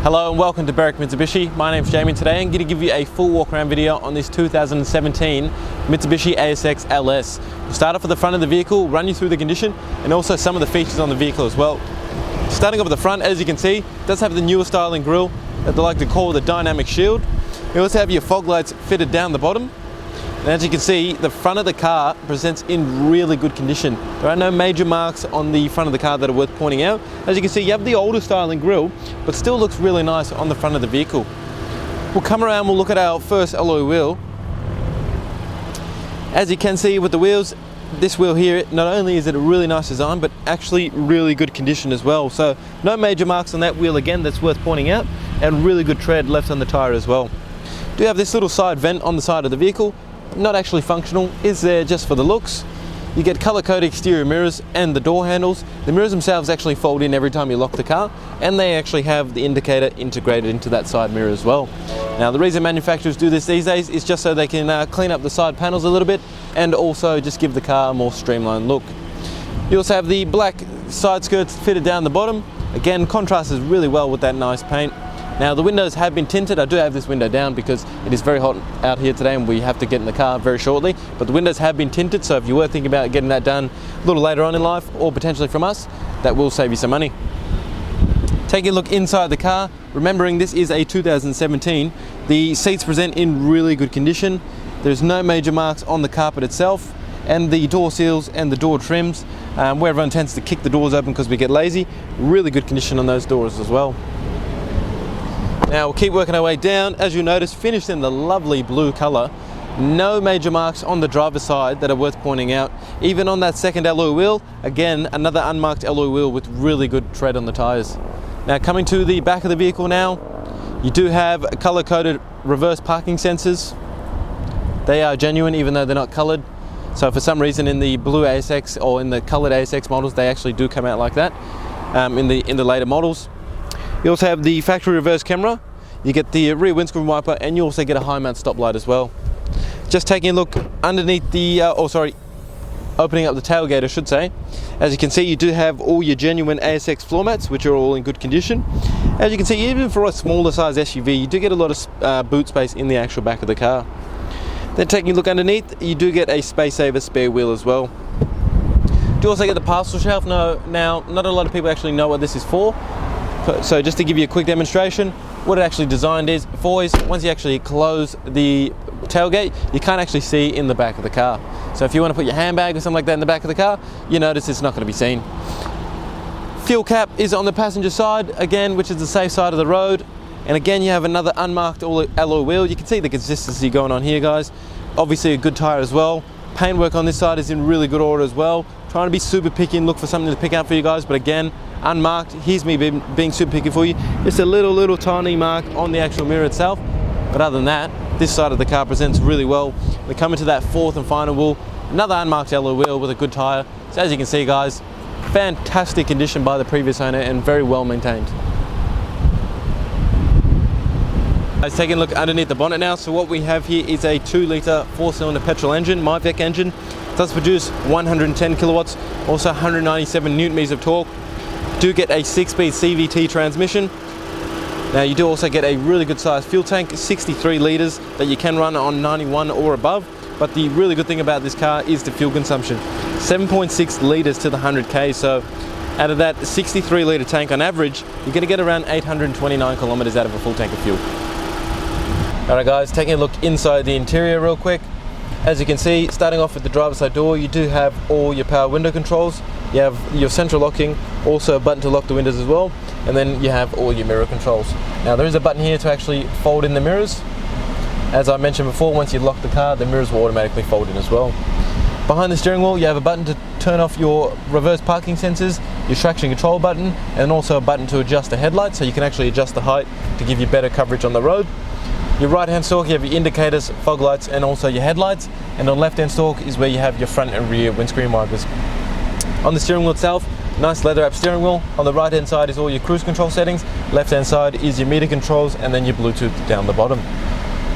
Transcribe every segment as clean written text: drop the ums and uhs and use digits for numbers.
Hello and welcome to Berwick Mitsubishi. My name is Jamie and today I'm going to give you a full walk around video on this 2017 Mitsubishi ASX LS. We'll start off at the front of the vehicle, run you through the condition and also some of the features on the vehicle as well. Starting off at the front, as you can see, it does have the newer styling grille that they like to call the dynamic shield. You also have your fog lights fitted down the bottom. And as you can see, the front of the car presents in really good condition. There are no major marks on the front of the car that are worth pointing out. As you can see, you have the older styling grille, but still looks really nice on the front of the vehicle. We'll come around, we'll look at our first alloy wheel. As you can see with the wheels, this wheel here, not only is it a really nice design, but actually really good condition as well. So no major marks on that wheel again that's worth pointing out, and really good tread left on the tyre as well. Do have this little side vent on the side of the vehicle. Not actually functional, is there just for the looks. You get colour-coded exterior mirrors and the door handles. The mirrors themselves actually fold in every time you lock the car, and they actually have the indicator integrated into that side mirror as well. Now the reason manufacturers do this these days is just so they can clean up the side panels a little bit and also just give the car a more streamlined look. You also have the black side skirts fitted down the bottom. Again, contrasts really well with that nice paint. Now the windows have been tinted. I do have this window down because it is very hot out here today and we have to get in the car very shortly, but the windows have been tinted, so if you were thinking about getting that done a little later on in life or potentially from us, that will save you some money. Taking a look inside the car, remembering this is a 2017, the seats present in really good condition. There's no major marks on the carpet itself, and the door seals and the door trims, where everyone tends to kick the doors open because we get lazy, really good condition on those doors as well. Now we'll keep working our way down. As you'll notice, finished in the lovely blue colour. No major marks on the driver's side that are worth pointing out. Even on that second alloy wheel, again, another unmarked alloy wheel with really good tread on the tyres. Now coming to the back of the vehicle now, you do have colour-coded reverse parking sensors. They are genuine even though they're not coloured. So for some reason in the blue ASX or in the coloured ASX models, they actually do come out like that in the later models. You also have the factory reverse camera, you get the rear windscreen wiper, and you also get a high mount stop light as well. Just taking a look underneath the, opening up the tailgate I should say. As you can see, you do have all your genuine ASX floor mats, which are all in good condition. As you can see, even for a smaller size SUV, you do get a lot of boot space in the actual back of the car. Then taking a look underneath, you do get a space saver spare wheel as well. You also get the parcel shelf. Now, not a lot of people actually know what this is for. So just to give you a quick demonstration, what it actually designed is for is once you actually close the tailgate, you can't actually see in the back of the car. So if you want to put your handbag or something like that in the back of the car, you notice it's not going to be seen. Fuel cap is on the passenger side, again, which is the safe side of the road. And again, you have another unmarked alloy wheel. You can see the consistency going on here, guys. Obviously a good tyre as well. Paintwork on this side is in really good order as well. Trying to be super picky and look for something to pick out for you guys, but again, unmarked. Here's me being super picky for you. Just a little tiny mark on the actual mirror itself. But other than that, this side of the car presents really well. We're coming to that fourth and final wheel. Another unmarked alloy wheel with a good tyre. So as you can see, guys, fantastic condition by the previous owner and very well maintained. Let's take a look underneath the bonnet now. So what we have here is a 2-litre 4-cylinder petrol engine, MyVec engine. It does produce 110 kilowatts, also 197 newton meters of torque. Do get a 6-speed CVT transmission. Now you do also get a really good sized fuel tank, 63 litres that you can run on 91 or above. But the really good thing about this car is the fuel consumption. 7.6 litres to the 100k, so out of that 63 litre tank on average, you're going to get around 829 kilometres out of a full tank of fuel. Alright guys, taking a look inside the interior real quick. As you can see, starting off with the driver's side door, you do have all your power window controls. You have your central locking, also a button to lock the windows as well, and then you have all your mirror controls. Now there is a button here to actually fold in the mirrors. As I mentioned before, once you lock the car, the mirrors will automatically fold in as well. Behind the steering wheel, you have a button to turn off your reverse parking sensors, your traction control button, and also a button to adjust the headlights, so you can actually adjust the height to give you better coverage on the road. Your right hand stalk, you have your indicators, fog lights, and also your headlights. And on the left hand stalk is where you have your front and rear windscreen wipers. On the steering wheel itself, nice leather wrap steering wheel. On the right hand side is all your cruise control settings. Left hand side is your meter controls, and then your Bluetooth down the bottom.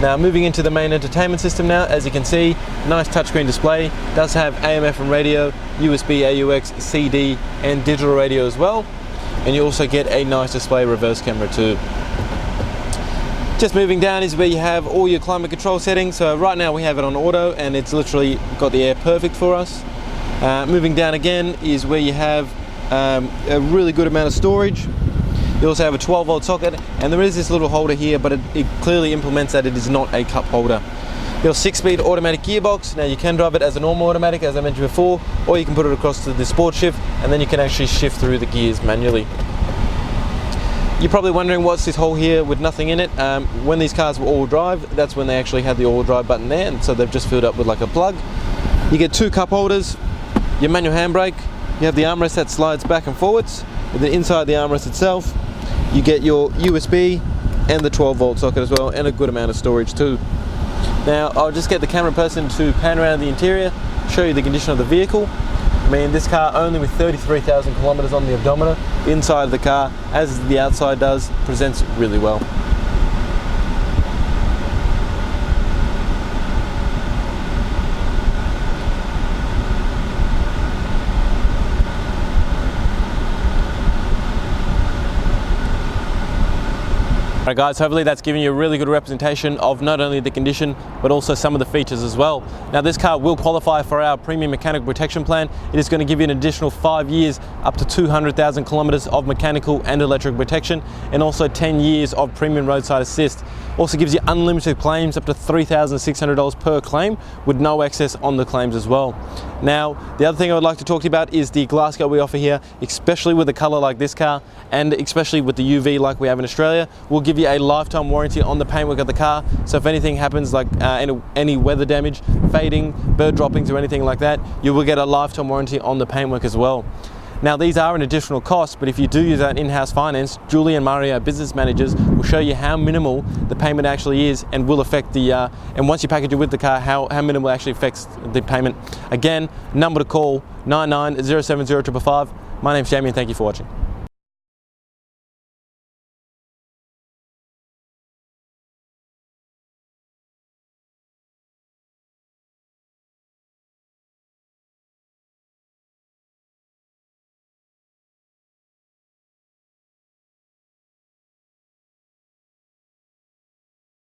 Now moving into the main entertainment system now, as you can see, nice touchscreen display. Does have AM/FM radio, USB, AUX, CD, and digital radio as well. And you also get a nice display reverse camera too. Just moving down is where you have all your climate control settings. So right now we have it on auto and it's literally got the air perfect for us. Moving down again is where you have a really good amount of storage. You also have a 12-volt socket, and there is this little holder here, but it clearly implements that it is not a cup holder. Your 6-speed automatic gearbox. Now you can drive it as a normal automatic, as I mentioned before, or you can put it across to the sport shift, and then you can actually shift through the gears manually. You're probably wondering what's this hole here with nothing in it. When these cars were all-wheel drive, that's when they actually had the all-wheel drive button there, and so they've just filled up with like a plug. You get 2 cup holders, your manual handbrake, you have the armrest that slides back and forwards, and then inside the armrest itself, you get your USB and the 12-volt socket as well, and a good amount of storage too. Now, I'll just get the camera person to pan around the interior, show you the condition of the vehicle. I mean, this car only with 33,000 kilometers on the odometer, the inside of the car, as the outside does, presents really well. Alright guys, hopefully that's giving you a really good representation of not only the condition but also some of the features as well. Now this car will qualify for our premium mechanical protection plan. It is going to give you an additional 5 years up to 200,000 kilometers of mechanical and electric protection, and also 10 years of premium roadside assist. Also gives you unlimited claims up to $3,600 per claim with no excess on the claims as well. Now the other thing I would like to talk to you about is the glass guard we offer here, especially with a color like this car and especially with the UV like we have in Australia. We'll give you a lifetime warranty on the paintwork of the car, so if anything happens like any weather damage, fading, bird droppings or anything like that, you will get a lifetime warranty on the paintwork as well. Now these are an additional cost, but if you do use that in-house finance, Julie and Mario, our business managers, will show you how minimal the payment actually is and will affect the, and once you package it with the car, how minimal actually affects the payment. Again, number to call, 99 070 555. My name's Jamie and thank you for watching.